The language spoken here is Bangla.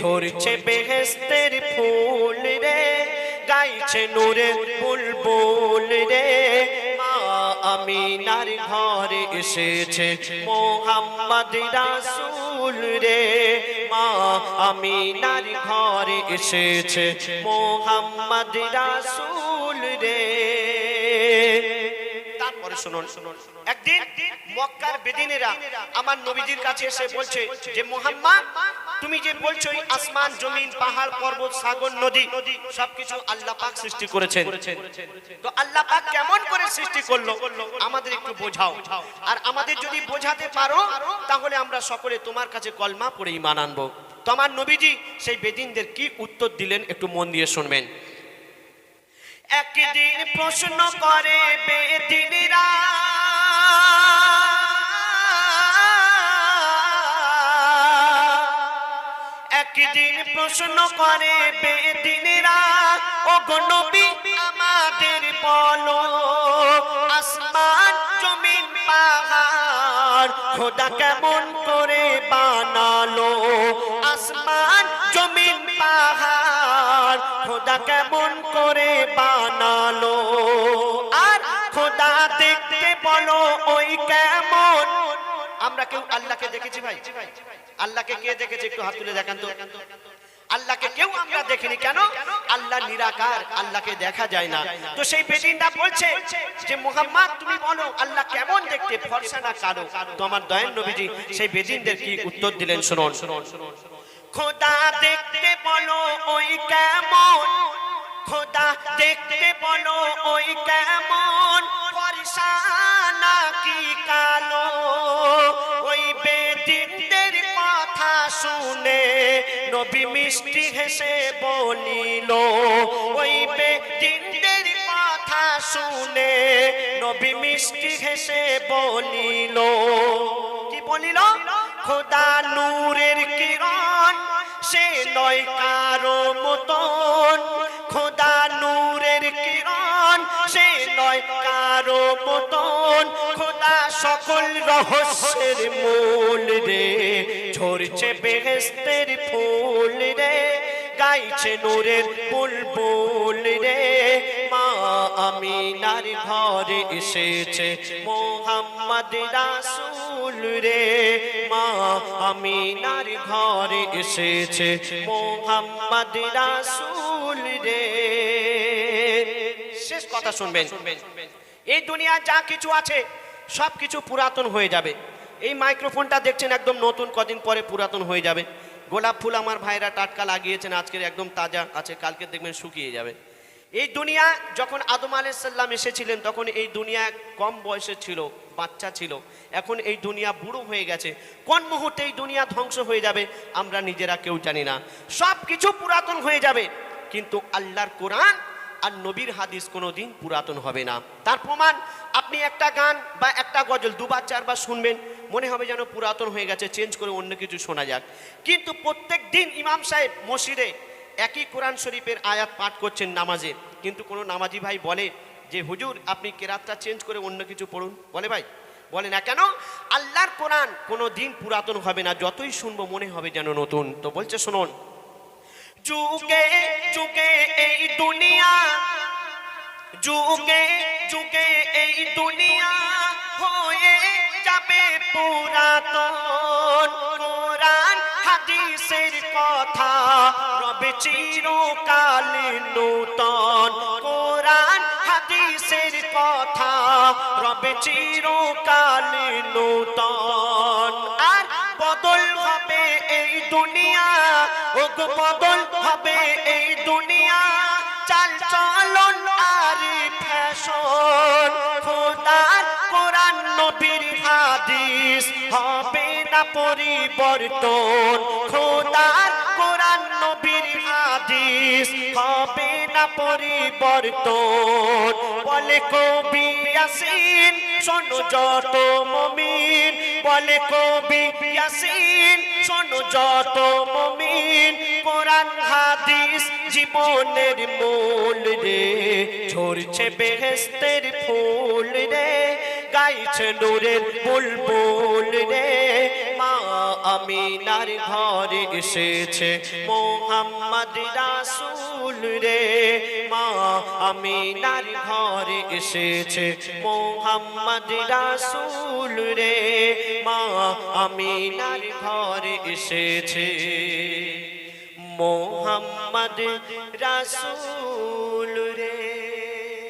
ঝরছে বেহেশতের ফুল রে, গাইছে নূরের বুলবুল রে। মা আমিনার ঘরে এসেছে মোহাম্মদ রাসূল রে, মা আমিনার ঘরে এসেছে মোহাম্মদ রাসূল রে। তারপরে শুনুন, একদিন মক্কার বেদিনেরা আমার নবীজির কাছে এসে বলছে যে মুহাম্মদ, তুমি যে বলছো আসমান জমিন পাহাড় পর্বত সাগর নদী সবকিছু আল্লাহ পাক সৃষ্টি করেছেন, তো আল্লাহ পাক কেমন করে সৃষ্টি করলো আমাদের একটু বোঝাও। আর আমাদের যদি বোঝাতে পারো তাহলে আমরা সকলে তোমার কাছে কলমা পড়ে ঈমান আনবো। তো আমার নবীজি সেই বেদিনদের কি উত্তর দিলেন একটু মন দিয়ে শুনবেন। একদিন প্রশ্ন করে বেদিনেরা, একদিন প্রশ্ন করে বেদিনেরা, ও গো নবী আমাদের বলো, আসমান জমিন পাহাড় খোদা কেমন করে বানালো, আসমান জমিন পাহাড় খোদা কেমন করে বানালো, আর খোদা দেখতে বলো ওই কেমন। আমরা কেউ আল্লাহকে দেখেছি ভাই? আল্লাহকে কে দেখেছে একটু হাত তুলে দেখান তো। আল্লাহকে কেউ আমরা দেখিনি, কেন? আল্লাহ নিরাকার, আল্লাহকে দেখা যায় না। তো সেই বেদিনটা বলছে যে মুহাম্মদ তুমি বলো আল্লাহ কেমন দেখতে, ফর্সা না কালো? তো আমার দয়াল নবীজি সেই বেদিনদের কি উত্তর দিলেন শুনুন। খোদা দেখতে বলো ওই কেমন, খোদা দেখতে বলো ওই কেমন, ফর্সা না কি কালো? ওই বেদিনদের কথা শুনে নবী মিষ্টি হেসে বলিল, ওই বেদিনদের কথা শুনে নবী মিষ্টি হেসে বলিল, কি বলিল? খোদা নূরের কিরণ সে নয় কারো মতন, খোদা নূরের কিরণ সে নয় কারো মতন, খোদা সকল রহস্যের মূল রে, ঝরছে বেহেশতের ফুল রে, গাইছে নূরের বুলবুল রে। মা আমিনার ঘরে এসেছে মোহাম্মদ রাসূল রে, মা আমিনার ঘরে এসেছে মোহাম্মদ রাসূল রে। শেষ কথা শুনবেন, এই দুনিয়া যা কিছু আছে সব কিছু পুরাতন হয়ে যাবে। এই মাইক্রোফোনটা দেখছেন একদম নতুন, কদিন পরে পুরাতন হয়ে যাবে। গোলাপ ফুল আমার ভাইরা টাটকা লাগিয়েছেন, আজকের একদম তাজা আছে, কালকে দেখবেন শুকিয়ে যাবে। এই দুনিয়া যখন আদম আলাইহিস সালাম এসেছিলেন তখন এই দুনিয়া কম বয়সে ছিল, বাচ্চা ছিল। এখন এই দুনিয়া বুড়ো হয়ে গেছে। কোন মুহূর্তে এই দুনিয়া ধ্বংস হয়ে যাবে আমরা নিজেরা কেউ জানি না। সব কিছু পুরাতন হয়ে যাবে, কিন্তু আল্লাহর কোরআন আর নবীর হাদিস কোনোদিন পুরাতন হবে না। তার প্রমাণ আপনি একটা গান বা একটা গজল দুবার চারবার শুনবেন, মনে হবে যেন পুরাতন হয়ে গেছে, চেঞ্জ করে অন্য কিছু শোনা যাক। কিন্তু প্রত্যেক দিন ইমাম সাহেব মসজিদে একই কোরআন শরীফের আয়াত পাঠ করছেন নামাজে, কিন্তু কোনো নামাজি ভাই বলে যে হুজুর আপনি কেরাতটা চেঞ্জ করে অন্য কিছু পড়ুন? বলে ভাই, বলে না কেন? আল্লাহর কোরআন কোনো দিন পুরাতন হবে না, যতই শুনবো মনে হবে যেন নতুন। তো বলছে শুনুন, যুগে যুগে এই দুনিয়া, যুগে যুগে এই দুনিয়া হয়ে যাবে পুরাতন, কোরআন হাদিসের কথা রবে চিরকাল নূতন, কোরআন হাদিসের কথা রবে চিরকাল নূতন। আর বদল হবে এই দুনিয়া, ওগ বদল হবে এই দুনিয়া, চাল চলন আর ফ্যাশন, খোদার কোরআন নবীর হাদিস হবে না পরিবর্তন, খোদার কোরআন নবীর হাদিস হবে না পরিবর্তন। বলে কবি ইয়াসিন শোনো যত মুমিন, বলে কবি ইয়াসিন শোনো যত মুমিন, কোরআন হাদিস জীবনের মূল রে, ঝরছে বেহেশতের ফুল রে, গাইছে নূরের বুলবুল রে। মা আমিনার ঘরে এসেছে মোহাম্মদ রাসূল রে, মা আমিনার ঘরে এসেছে মোহাম্মদ রাসূল রে, মা আমিনার ঘরে এসেছে মোহাম্মদ রাসূল